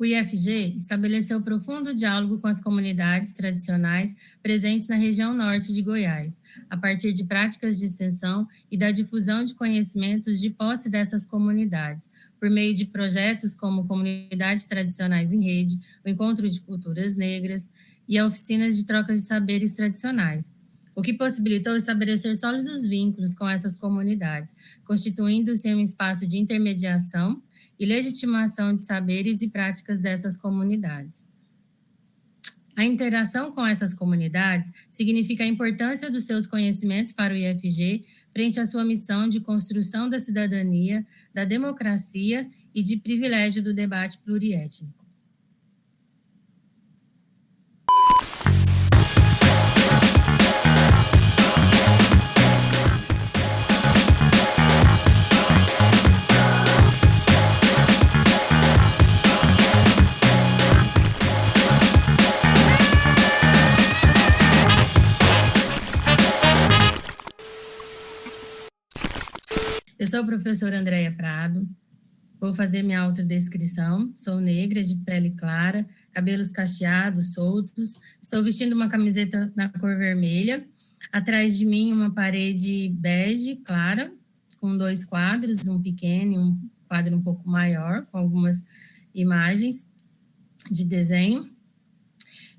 O IFG estabeleceu profundo diálogo com as comunidades tradicionais presentes na região norte de Goiás, a partir de práticas de extensão e da difusão de conhecimentos de posse dessas comunidades, por meio de projetos como Comunidades Tradicionais em Rede, o Encontro de Culturas Negras e a oficinas de trocas de saberes tradicionais, o que possibilitou estabelecer sólidos vínculos com essas comunidades, constituindo-se um espaço de intermediação e legitimação de saberes e práticas dessas comunidades. A interação com essas comunidades significa a importância dos seus conhecimentos para o IFG frente à sua missão de construção da cidadania, da democracia e de privilégio do debate pluriétnico. Eu sou a professora Andréia Prado, vou fazer minha autodescrição. Sou negra, de pele clara, cabelos cacheados, soltos. Estou vestindo uma camiseta na cor vermelha. Atrás de mim, uma parede bege, clara, com 2 quadros, um pequeno e um quadro um pouco maior, com algumas imagens de desenho.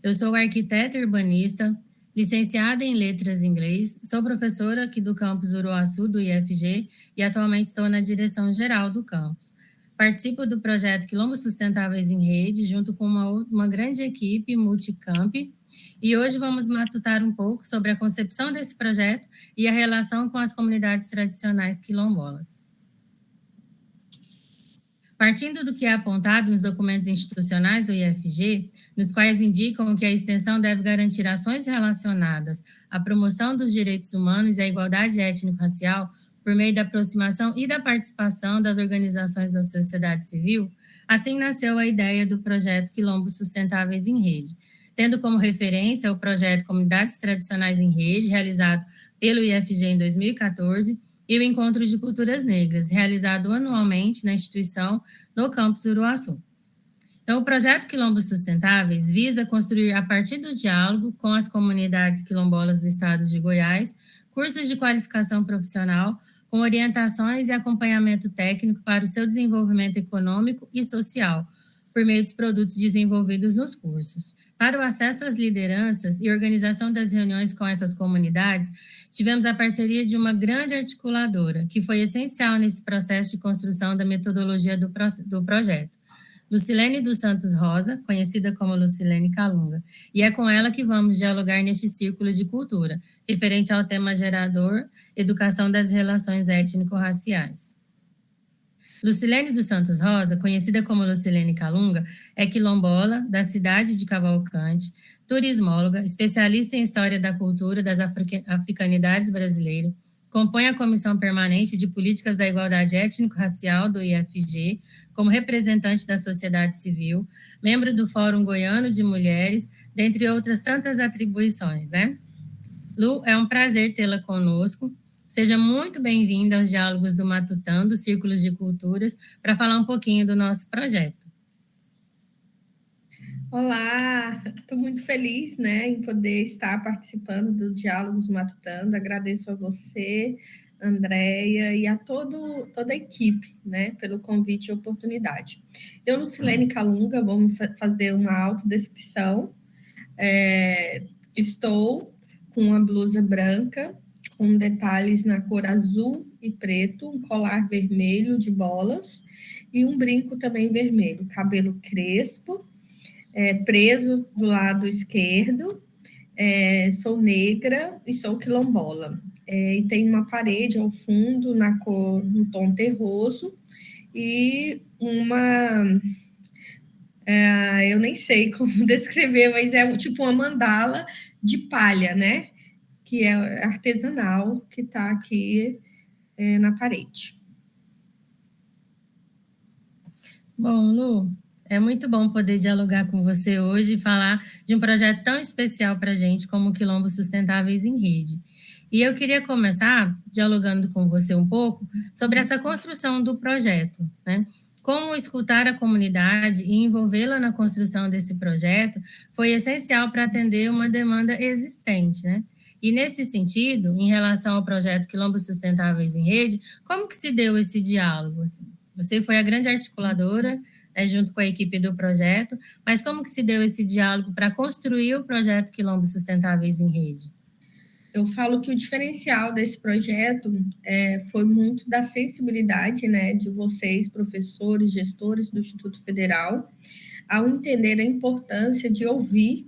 Eu sou arquiteta urbanista, licenciada em Letras em Inglês, sou professora aqui do campus Uruaçu, do IFG, e atualmente estou na direção geral do campus. Participo do projeto Quilombos Sustentáveis em Rede, junto com uma grande equipe multicamp, e hoje vamos matutar um pouco sobre a concepção desse projeto e a relação com as comunidades tradicionais quilombolas. Partindo do que é apontado nos documentos institucionais do IFG, nos quais indicam que a extensão deve garantir ações relacionadas à promoção dos direitos humanos e à igualdade étnico-racial por meio da aproximação e da participação das organizações da sociedade civil, assim nasceu a ideia do projeto Quilombos Sustentáveis em Rede, tendo como referência o projeto Comunidades Tradicionais em Rede, realizado pelo IFG em 2014, e o Encontro de Culturas Negras, realizado anualmente na instituição no campus Uruaçu. Então, o projeto Quilombos Sustentáveis visa construir, a partir do diálogo com as comunidades quilombolas do estado de Goiás, cursos de qualificação profissional com orientações e acompanhamento técnico para o seu desenvolvimento econômico e social, por meio dos produtos desenvolvidos nos cursos. Para o acesso às lideranças e organização das reuniões com essas comunidades, tivemos a parceria de uma grande articuladora, que foi essencial nesse processo de construção da metodologia do projeto. Lucilene dos Santos Rosa, conhecida como Lucilene Calunga, e é com ela que vamos dialogar neste círculo de cultura, referente ao tema gerador, educação das relações étnico-raciais. Lucilene dos Santos Rosa, conhecida como Lucilene Calunga, é quilombola da cidade de Cavalcante, turismóloga, especialista em história da cultura das africanidades brasileiras, compõe a Comissão Permanente de Políticas da Igualdade Étnico-Racial do IFG, como representante da sociedade civil, membro do Fórum Goiano de Mulheres, dentre outras tantas atribuições, né? Lu, é um prazer tê-la conosco. Seja muito bem-vinda aos Diálogos do Matutando, Círculos de Culturas, para falar um pouquinho do nosso projeto. Olá, estou muito feliz, né, em poder estar participando do Diálogos Matutando. Agradeço a você, Andréia, e a toda a equipe, né, pelo convite e oportunidade. Eu, Lucilene Calunga, vamos fazer uma autodescrição. Estou com uma blusa branca, com detalhes na cor azul e preto, um colar vermelho de bolas e um brinco também vermelho, cabelo crespo, preso do lado esquerdo, sou negra e sou quilombola. E tem uma parede ao fundo na cor, no tom terroso, e eu nem sei como descrever, mas é tipo uma mandala de palha, né? Que é artesanal, que está aqui na parede. Bom, Lu, é muito bom poder dialogar com você hoje e falar de um projeto tão especial para a gente como o Quilombos Sustentáveis em Rede. E eu queria começar dialogando com você um pouco sobre essa construção do projeto, né? Como escutar a comunidade e envolvê-la na construção desse projeto foi essencial para atender uma demanda existente, né? E nesse sentido, em relação ao projeto Quilombos Sustentáveis em Rede, como que se deu esse diálogo? Assim? Você foi a grande articuladora, junto com a equipe do projeto, mas como que se deu esse diálogo para construir o projeto Quilombos Sustentáveis em Rede? Eu falo que o diferencial desse projeto foi muito da sensibilidade, né, de vocês, professores, gestores do Instituto Federal, ao entender a importância de ouvir,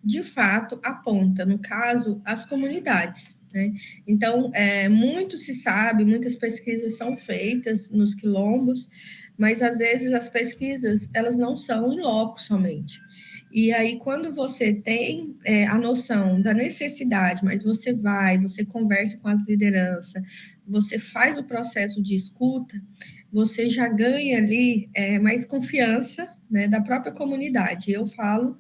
de fato, a ponta, no caso, as comunidades. Né? Então, muito se sabe, muitas pesquisas são feitas nos quilombos, mas às vezes as pesquisas elas não são em loco somente. E aí, quando você tem a noção da necessidade, mas você conversa com as lideranças, você faz o processo de escuta, você já ganha ali mais confiança, né, da própria comunidade. Eu falo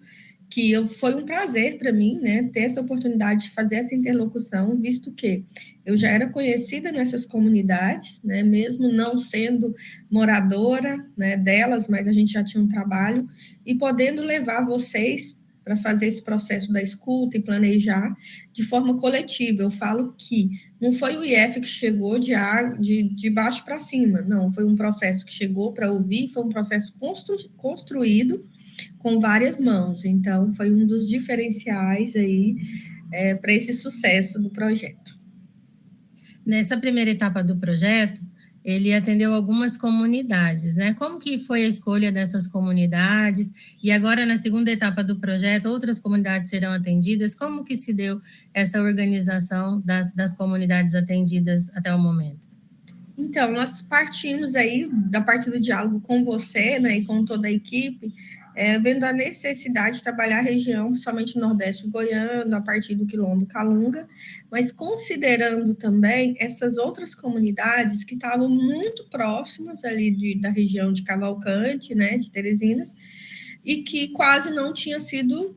que foi um prazer para mim, né, ter essa oportunidade de fazer essa interlocução, visto que eu já era conhecida nessas comunidades, né, mesmo não sendo moradora, né, delas, mas a gente já tinha um trabalho, e podendo levar vocês para fazer esse processo da escuta e planejar de forma coletiva. Eu falo que não foi o IF que chegou de baixo para cima, não, foi um processo que chegou para ouvir, foi um processo construído com várias mãos. Então, foi um dos diferenciais aí para esse sucesso do projeto. Nessa primeira etapa do projeto, ele atendeu algumas comunidades, né? Como que foi a escolha dessas comunidades? E agora, na segunda etapa do projeto, outras comunidades serão atendidas? Como que se deu essa organização das comunidades atendidas até o momento? Então, nós partimos aí da parte do diálogo com você, né, e com toda a equipe, vendo a necessidade de trabalhar a região, principalmente no Nordeste goiano, a partir do Quilombo Calunga, mas considerando também essas outras comunidades que estavam muito próximas ali da região de Cavalcante, né, de Teresinas, e que quase não tinha sido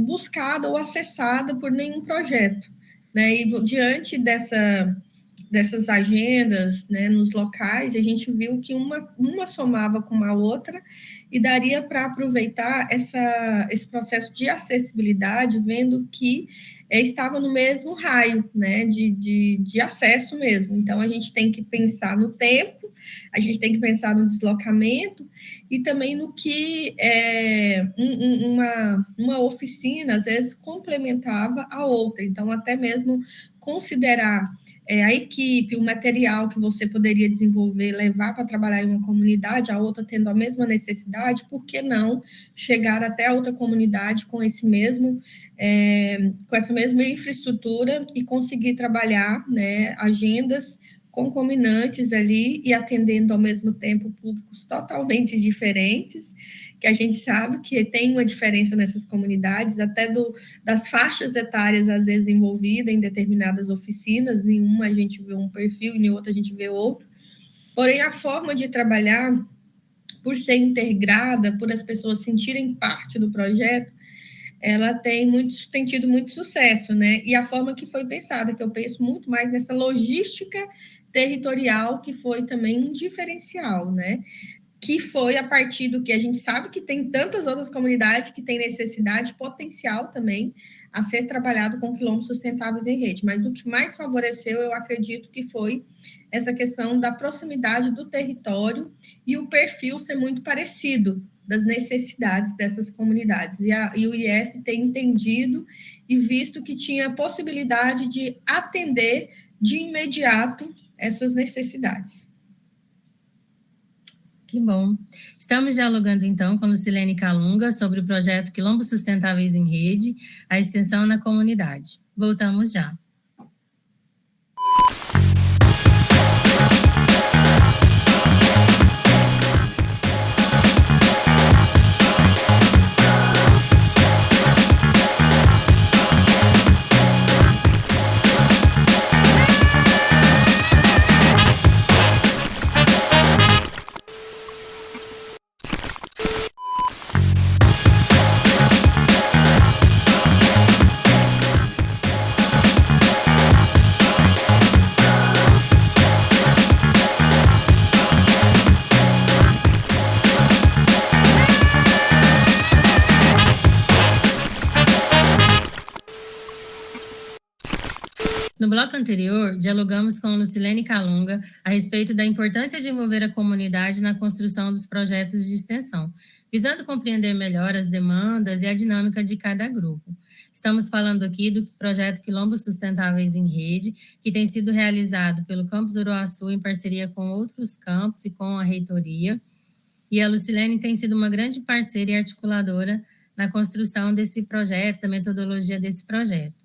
buscada ou acessada por nenhum projeto. Né, e diante dessas agendas, né, nos locais, a gente viu que uma somava com a outra e daria para aproveitar esse processo de acessibilidade, vendo que estava no mesmo raio, né, de acesso mesmo. Então, a gente tem que pensar no tempo, a gente tem que pensar no deslocamento e também no que uma oficina, às vezes, complementava a outra. Então, até mesmo considerar a equipe, o material que você poderia desenvolver, levar para trabalhar em uma comunidade, a outra tendo a mesma necessidade, por que não chegar até a outra comunidade com com essa mesma infraestrutura e conseguir trabalhar, né, agendas concomitantes ali e atendendo ao mesmo tempo públicos totalmente diferentes, que a gente sabe que tem uma diferença nessas comunidades, até das faixas etárias, às vezes, envolvidas em determinadas oficinas, nenhuma a gente vê um perfil, em outra a gente vê outro, porém, a forma de trabalhar, por ser integrada, por as pessoas sentirem parte do projeto, ela tem tido muito sucesso, né? E a forma que foi pensada, que eu penso muito mais nessa logística territorial, que foi também um diferencial, né? Que foi a partir do que a gente sabe que tem tantas outras comunidades que têm necessidade, potencial também, a ser trabalhado com quilombos sustentáveis em rede. Mas o que mais favoreceu, eu acredito que foi essa questão da proximidade do território e o perfil ser muito parecido das necessidades dessas comunidades. E o IF tem entendido e visto que tinha a possibilidade de atender de imediato essas necessidades. Que bom. Estamos dialogando, então, com Lucilene Calunga sobre o projeto Quilombos Sustentáveis em Rede, a extensão na comunidade. Voltamos já. No bloco anterior, dialogamos com Lucilene Calunga a respeito da importância de envolver a comunidade na construção dos projetos de extensão, visando compreender melhor as demandas e a dinâmica de cada grupo. Estamos falando aqui do projeto Quilombos Sustentáveis em Rede, que tem sido realizado pelo Campus Uruaçu em parceria com outros campos e com a reitoria. E a Lucilene tem sido uma grande parceira e articuladora na construção desse projeto, da metodologia desse projeto.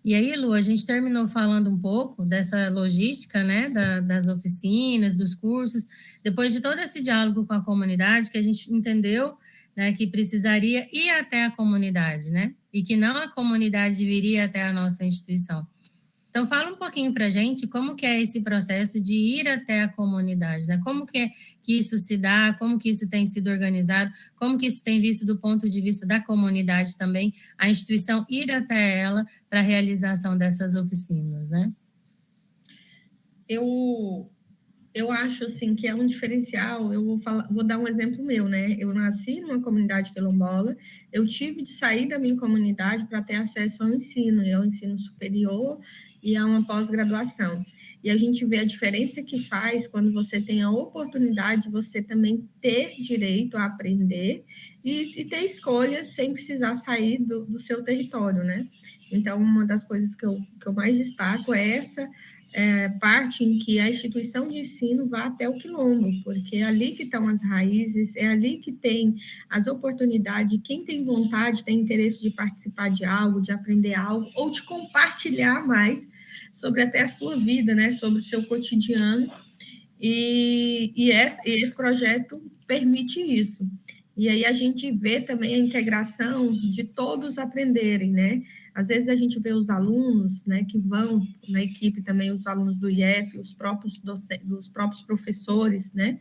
E aí, Lu, a gente terminou falando um pouco dessa logística, né, das oficinas, dos cursos, depois de todo esse diálogo com a comunidade, que a gente entendeu, né, que precisaria ir até a comunidade, né, e que não a comunidade viria até a nossa instituição. Então, fala um pouquinho para a gente como que é esse processo de ir até a comunidade, né? Como que isso se dá, como que isso tem sido organizado, como que isso tem visto do ponto de vista da comunidade também, a instituição ir até ela para a realização dessas oficinas, né? Eu acho, assim, que é um diferencial. Eu vou dar um exemplo meu, né? Eu nasci numa comunidade quilombola, eu tive de sair da minha comunidade para ter acesso ao ensino, e ao ensino superior e a uma pós-graduação. E a gente vê a diferença que faz quando você tem a oportunidade de você também ter direito a aprender e ter escolhas sem precisar sair do seu território, né? Então, uma das coisas que eu mais destaco é essa parte em que a instituição de ensino vá até o quilombo, porque é ali que estão as raízes, é ali que tem as oportunidades, quem tem vontade, tem interesse de participar de algo, de aprender algo, ou de compartilhar mais sobre até a sua vida, né, sobre o seu cotidiano, e esse projeto permite isso. E aí a gente vê também a integração de todos aprenderem, né? Às vezes a gente vê os alunos, né, que vão na equipe também, os alunos do IF, os próprios professores, né,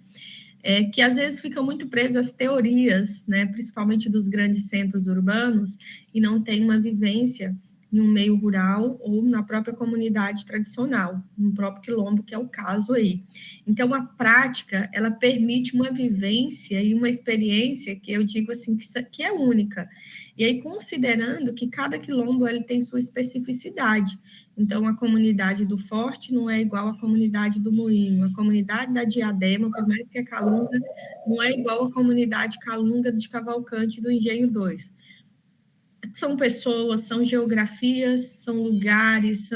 que às vezes ficam muito presos às teorias, né, principalmente dos grandes centros urbanos, e não tem uma vivência no meio rural ou na própria comunidade tradicional, no próprio quilombo, que é o caso aí. Então, a prática, ela permite uma vivência e uma experiência que eu digo assim, que é única. E aí, considerando que cada quilombo ele tem sua especificidade. Então, a comunidade do Forte não é igual à comunidade do Moinho, a comunidade da Diadema, por mais que é Calunga, não é igual à comunidade Calunga de Cavalcante do Engenho 2. São pessoas, são geografias, são lugares,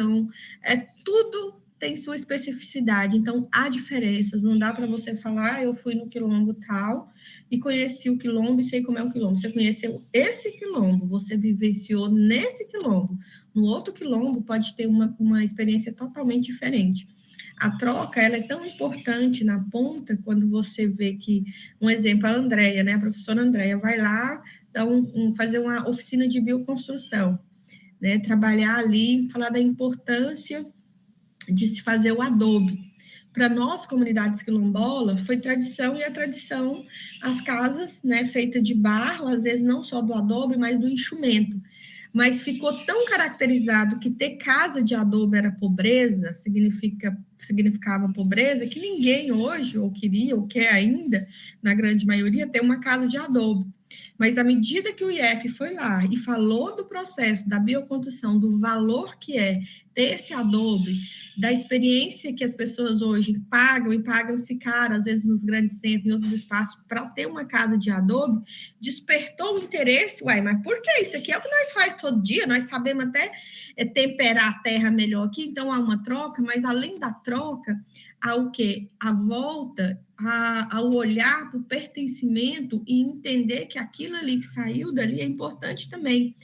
tudo tem sua especificidade, então há diferenças, não dá para você falar, eu fui no quilombo tal e conheci o quilombo e sei como é o quilombo. Você conheceu esse quilombo, você vivenciou nesse quilombo, no outro quilombo pode ter uma experiência totalmente diferente. A troca, ela é tão importante na ponta, quando você vê que, um exemplo, a Andréia, né, a professora Andréia, vai lá fazer uma oficina de bioconstrução, né, trabalhar ali, falar da importância de se fazer o adobe. Para nós, comunidades quilombola, foi tradição, e a tradição, as casas, né, feitas de barro, às vezes não só do adobe, mas do enxumento. Mas ficou tão caracterizado que ter casa de adobe era pobreza, significava pobreza, que ninguém hoje, ou queria, ou quer ainda, na grande maioria, ter uma casa de adobe. Mas à medida que o IF foi lá e falou do processo da bioconstrução, do valor que é ter esse adobe, da experiência que as pessoas hoje pagam, e pagam-se caro, às vezes nos grandes centros, em outros espaços, para ter uma casa de adobe, despertou o interesse. Uai, mas por que isso aqui é o que nós faz todo dia? Nós sabemos até temperar a terra melhor aqui, então há uma troca, mas além da troca, há o quê? A volta ao olhar para o pertencimento e entender que aquilo ali que saiu dali é importante também.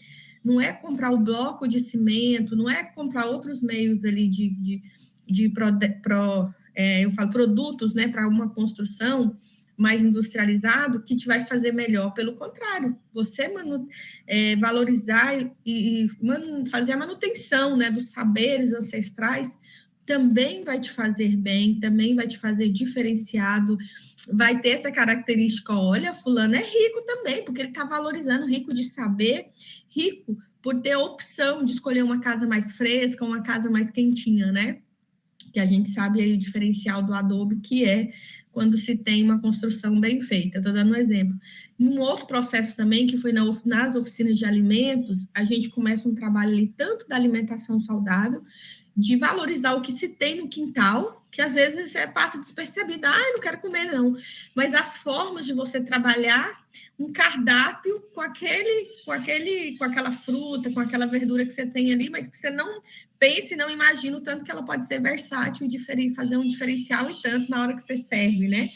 Não é comprar o bloco de cimento, não é comprar outros meios ali eu falo produtos, né, para uma construção mais industrializado que te vai fazer melhor. Pelo contrário, você valorizar e fazer a manutenção, né, dos saberes ancestrais também vai te fazer bem, também vai te fazer diferenciado, vai ter essa característica, olha, fulano é rico também, porque ele está valorizando, rico de saber, rico por ter a opção de escolher uma casa mais fresca, uma casa mais quentinha, né? Que a gente sabe aí o diferencial do adobe, que é quando se tem uma construção bem feita. Estou dando um exemplo. Um outro processo também, que foi nas oficinas de alimentos, a gente começa um trabalho ali tanto da alimentação saudável, de valorizar o que se tem no quintal, que às vezes você passa despercebido, não quero comer não, mas as formas de você trabalhar um cardápio com aquela fruta, com aquela verdura que você tem ali, mas que você não pense, não imagina o tanto que ela pode ser versátil e fazer um diferencial e tanto na hora que você serve, né?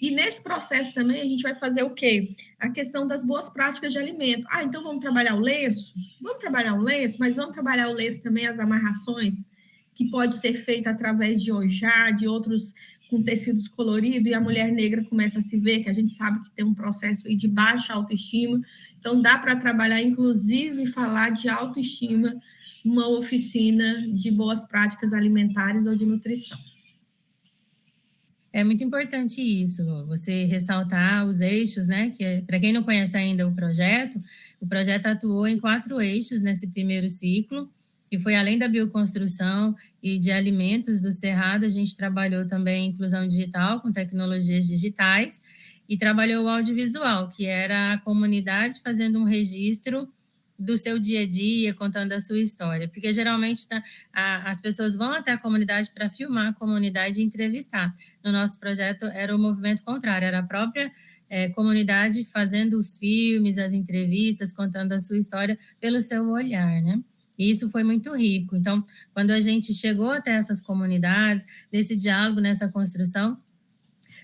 E nesse processo também a gente vai fazer o quê? A questão das boas práticas de alimento. Então vamos trabalhar o lenço? Vamos trabalhar o lenço, mas vamos trabalhar o lenço também, as amarrações, que pode ser feita através de ojá, de outros com tecidos coloridos, e a mulher negra começa a se ver, que a gente sabe que tem um processo aí de baixa autoestima. Então dá para trabalhar, inclusive, falar de autoestima numa oficina de boas práticas alimentares ou de nutrição. É muito importante isso, você ressaltar os eixos, né? Que para quem não conhece ainda o projeto atuou em 4 eixos nesse primeiro ciclo, e foi além da bioconstrução e de alimentos do Cerrado, a gente trabalhou também inclusão digital com tecnologias digitais e trabalhou o audiovisual, que era a comunidade fazendo um registro do seu dia a dia, contando a sua história, porque geralmente as pessoas vão até a comunidade para filmar a comunidade e entrevistar. No nosso projeto era o movimento contrário, era a própria comunidade fazendo os filmes, as entrevistas, contando a sua história pelo seu olhar, né? E isso foi muito rico. Então, quando a gente chegou até essas comunidades, nesse diálogo, nessa construção,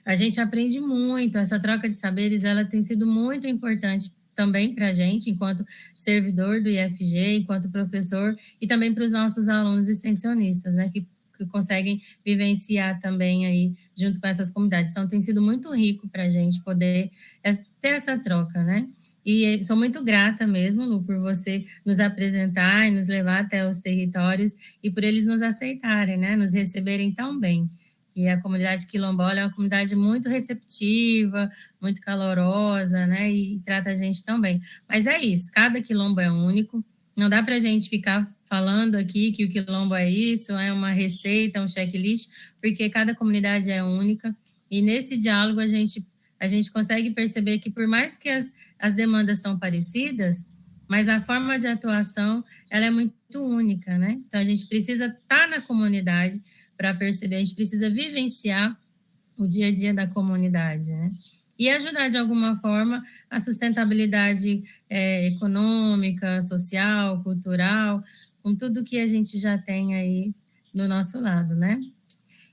a gente aprende muito. Essa troca de saberes, ela tem sido muito importante também para a gente, enquanto servidor do IFG, enquanto professor, e também para os nossos alunos extensionistas, né, que conseguem vivenciar também aí junto com essas comunidades. Então, tem sido muito rico para a gente poder ter essa troca, né? E sou muito grata mesmo, Lu, por você nos apresentar e nos levar até os territórios e por eles nos aceitarem, né? Nos receberem tão bem. E a comunidade quilombola é uma comunidade muito receptiva, muito calorosa, né? E trata a gente tão bem. Mas é isso, cada quilombo é único. Não dá para a gente ficar falando aqui que o quilombo é isso, é uma receita, um checklist, porque cada comunidade é única. E nesse diálogo a gente consegue perceber que por mais que as demandas são parecidas, mas a forma de atuação ela é muito única, né? Então a gente precisa estar na comunidade para perceber, a gente precisa vivenciar o dia a dia da comunidade, né? E ajudar de alguma forma a sustentabilidade econômica, social, cultural, com tudo que a gente já tem aí do nosso lado, né?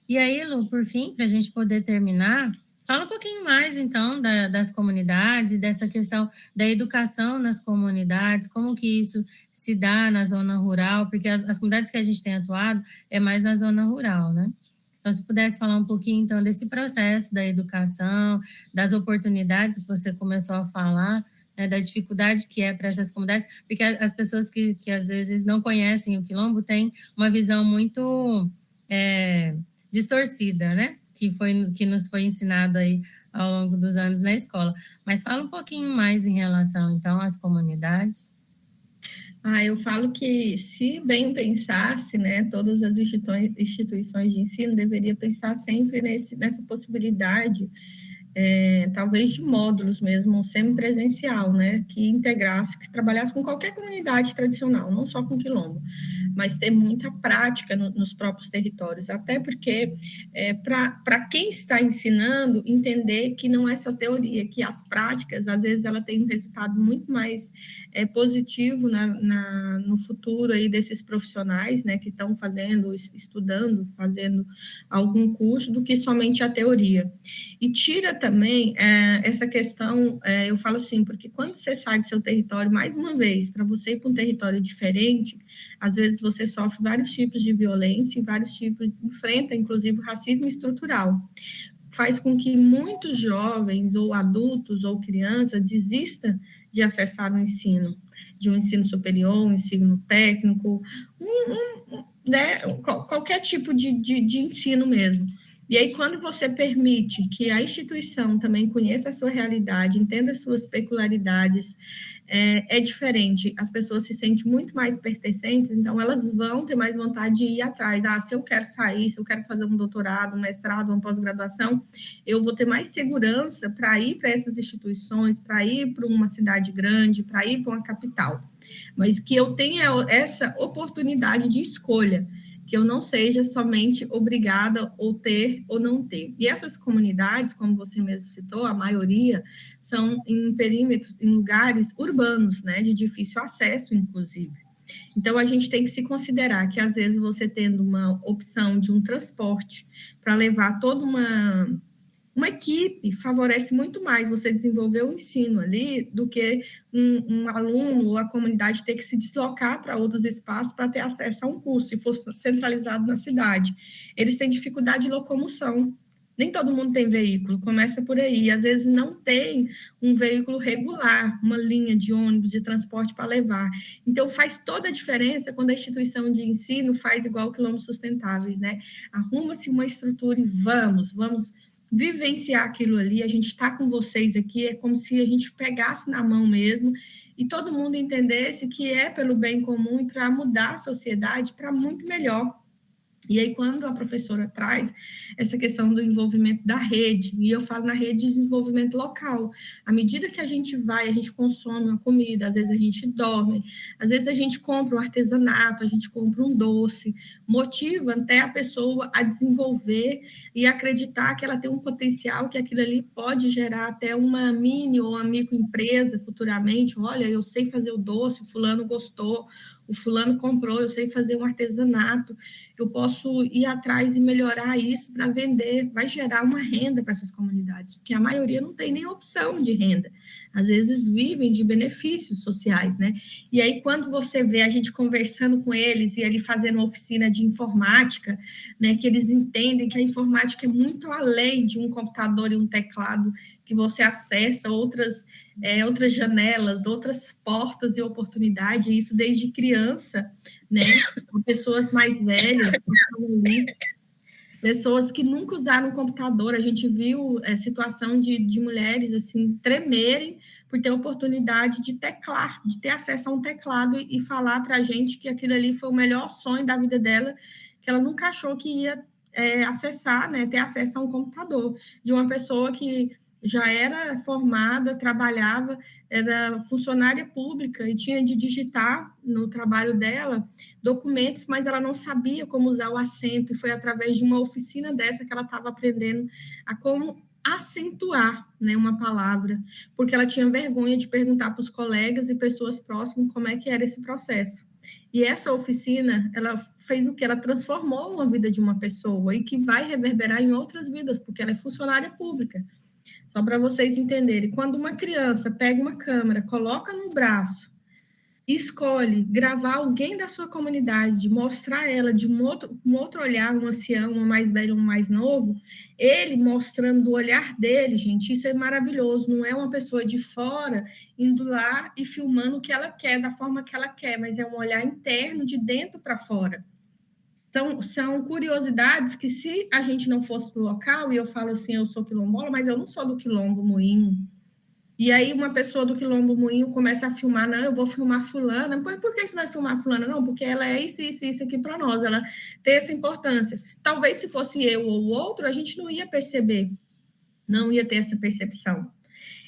E aí, Lu, por fim, para a gente poder terminar, fala um pouquinho mais, então, das comunidades, dessa questão da educação nas comunidades, como que isso se dá na zona rural, porque as comunidades que a gente tem atuado é mais na zona rural, né? Então, se pudesse falar um pouquinho, então, desse processo da educação, das oportunidades que você começou a falar, né, da dificuldade que é para essas comunidades, porque as pessoas que às vezes não conhecem o quilombo têm uma visão muito distorcida, né? Que nos foi ensinado aí ao longo dos anos na escola. Mas fala um pouquinho mais em relação, então, às comunidades. Eu falo que, se bem pensasse, né, todas as instituições de ensino deveriam pensar sempre nessa possibilidade, talvez de módulos mesmo, semipresencial, né, que integrasse, que trabalhasse com qualquer comunidade tradicional, não só com quilombo, mas ter muita prática nos próprios territórios, até porque, para quem está ensinando, entender que não é só teoria, que as práticas, às vezes, ela tem um resultado muito mais positivo no futuro aí desses profissionais, né, que estão estudando, fazendo algum curso, do que somente a teoria. E tira também essa questão, eu falo assim, porque quando você sai do seu território, mais uma vez, para você ir para um território diferente, às vezes você sofre vários tipos de violência e vários tipos, enfrenta, inclusive, racismo estrutural. Faz com que muitos jovens, ou adultos, ou crianças, desistam de acessar o ensino, de um ensino superior, um ensino técnico, né, qualquer tipo de ensino mesmo. E aí, quando você permite que a instituição também conheça a sua realidade, entenda as suas peculiaridades, é diferente. As pessoas se sentem muito mais pertencentes, então elas vão ter mais vontade de ir atrás. Se eu quero sair, se eu quero fazer um doutorado, um mestrado, uma pós-graduação, eu vou ter mais segurança para ir para essas instituições, para ir para uma cidade grande, para ir para uma capital. Mas que eu tenha essa oportunidade de escolha, que eu não seja somente obrigada ou ter ou não ter. E essas comunidades, como você mesmo citou, a maioria são em perímetros, em lugares urbanos, né, de difícil acesso, inclusive. Então, a gente tem que se considerar que, às vezes, você tendo uma opção de um transporte para levar toda uma equipe, favorece muito mais você desenvolver o ensino ali do que um aluno ou a comunidade ter que se deslocar para outros espaços para ter acesso a um curso, se fosse centralizado na cidade. Eles têm dificuldade de locomoção. Nem todo mundo tem veículo, começa por aí. Às vezes não tem um veículo regular, uma linha de ônibus, de transporte para levar. Então, faz toda a diferença quando a instituição de ensino faz igual o Quilombos Sustentáveis, né? Arruma-se uma estrutura e vamos vivenciar aquilo ali. A gente está com vocês aqui, é como se a gente pegasse na mão mesmo e todo mundo entendesse que é pelo bem comum e para mudar a sociedade para muito melhor. E aí, quando a professora traz essa questão do envolvimento da rede, e eu falo na rede de desenvolvimento local, à medida que a gente vai, a gente consome uma comida, às vezes a gente dorme, às vezes a gente compra um artesanato, a gente compra um doce, motiva até a pessoa a desenvolver e acreditar que ela tem um potencial, que aquilo ali pode gerar até uma mini ou uma microempresa futuramente. Olha, eu sei fazer o doce, o fulano gostou, o fulano comprou, eu sei fazer um artesanato, eu posso ir atrás e melhorar isso para vender, vai gerar uma renda para essas comunidades, porque a maioria não tem nem opção de renda, às vezes vivem de benefícios sociais, né? E aí, quando você vê a gente conversando com eles e ele fazendo uma oficina de informática, né, que eles entendem que a informática é muito além de um computador e um teclado, que você acessa outras janelas, outras portas e oportunidades, isso desde criança, né? Pessoas mais velhas, pessoas que nunca usaram um computador. A gente viu situação de mulheres assim tremerem por ter oportunidade de teclar, de ter acesso a um teclado e falar para a gente que aquilo ali foi o melhor sonho da vida dela, que ela nunca achou que ia acessar, né, ter acesso a um computador, de uma pessoa que já era formada, trabalhava, era funcionária pública e tinha de digitar no trabalho dela documentos, mas ela não sabia como usar o acento, e foi através de uma oficina dessa que ela estava aprendendo a como acentuar, né, uma palavra, porque ela tinha vergonha de perguntar para os colegas e pessoas próximas como é que era esse processo. E essa oficina, ela fez o que? Ela transformou a vida de uma pessoa e que vai reverberar em outras vidas, porque ela é funcionária pública. Só para vocês entenderem, quando uma criança pega uma câmera, coloca no braço, escolhe gravar alguém da sua comunidade, mostrar ela de um outro olhar, um ancião, um mais velho, um mais novo, ele mostrando o olhar dele, gente, isso é maravilhoso, não é uma pessoa de fora indo lá e filmando o que ela quer, da forma que ela quer, mas é um olhar interno, de dentro para fora. Então, são curiosidades que, se a gente não fosse do local, e eu falo assim, eu sou quilombola, mas eu não sou do Quilombo Moinho. E aí uma pessoa do Quilombo Moinho começa a filmar, não, eu vou filmar fulana. Por que você vai filmar fulana? Não, porque ela é isso aqui para nós, ela tem essa importância. Talvez se fosse eu ou o outro, a gente não ia perceber, não ia ter essa percepção.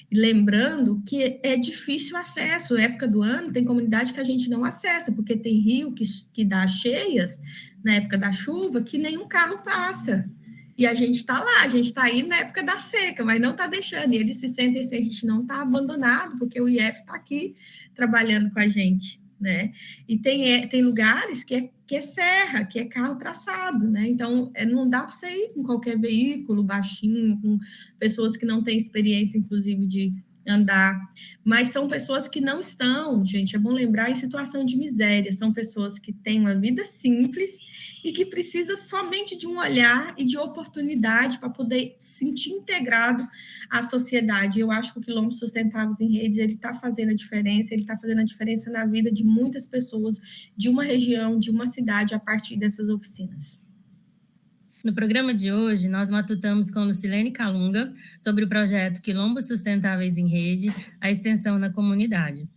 E lembrando que é difícil acesso, época do ano, tem comunidade que a gente não acessa, porque tem rio que dá cheias na época da chuva que nenhum carro passa. E a gente está lá, a gente está aí na época da seca, mas não está deixando. E eles se sentem assim, a gente não está abandonado, porque o IF está aqui trabalhando com a gente, né? E tem lugares que é serra, que é carro traçado, né? Então, não dá para você ir com qualquer veículo baixinho, com pessoas que não têm experiência, inclusive, de andar, mas são pessoas que não estão, gente, é bom lembrar, em situação de miséria, são pessoas que têm uma vida simples e que precisa somente de um olhar e de oportunidade para poder se sentir integrado à sociedade. Eu acho que o Quilombos Sustentáveis em Redes, ele está fazendo a diferença, ele está fazendo a diferença na vida de muitas pessoas, de uma região, de uma cidade, a partir dessas oficinas. No programa de hoje, nós matutamos com Lucilene Calunga sobre o projeto Quilombos Sustentáveis em Rede, a extensão na comunidade.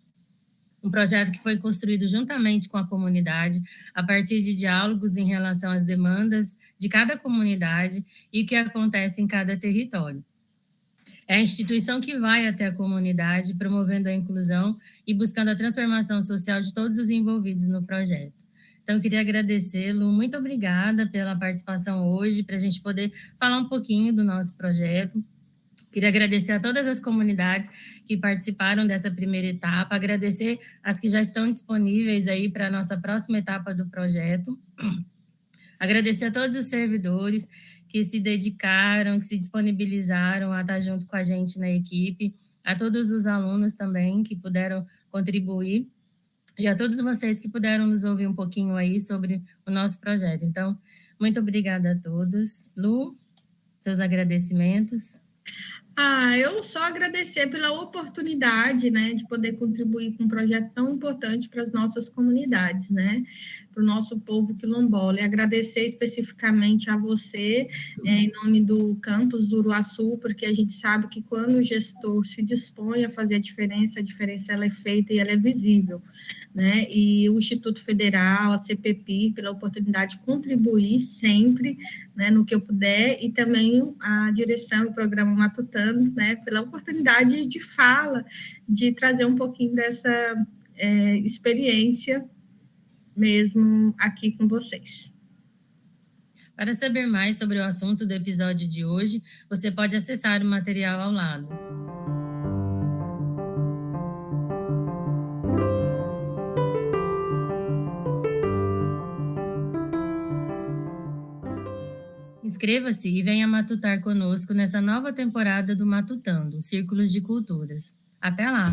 Um projeto que foi construído juntamente com a comunidade, a partir de diálogos em relação às demandas de cada comunidade e o que acontece em cada território. É a instituição que vai até a comunidade, promovendo a inclusão e buscando a transformação social de todos os envolvidos no projeto. Então, eu queria agradecê-lo. Muito obrigada pela participação hoje, para a gente poder falar um pouquinho do nosso projeto. Queria agradecer a todas as comunidades que participaram dessa primeira etapa, agradecer as que já estão disponíveis aí para a nossa próxima etapa do projeto. Agradecer a todos os servidores que se dedicaram, que se disponibilizaram a estar junto com a gente na equipe, a todos os alunos também que puderam contribuir e a todos vocês que puderam nos ouvir um pouquinho aí sobre o nosso projeto. Então, muito obrigada a todos. Lu, seus agradecimentos. Eu só agradecer pela oportunidade, né, de poder contribuir com um projeto tão importante para as nossas comunidades, né, para o nosso povo quilombola. E agradecer especificamente a você, em nome do campus do Uruaçu, porque a gente sabe que quando o gestor se dispõe a fazer a diferença ela é feita e ela é visível, né, e o Instituto Federal, a CPPI, pela oportunidade de contribuir sempre, né, no que eu puder, e também a direção do programa Matutando, né, pela oportunidade de fala, de trazer um pouquinho dessa experiência mesmo aqui com vocês. Para saber mais sobre o assunto do episódio de hoje, você pode acessar o material ao lado. Inscreva-se e venha matutar conosco nessa nova temporada do Matutando, Círculos de Culturas. Até lá!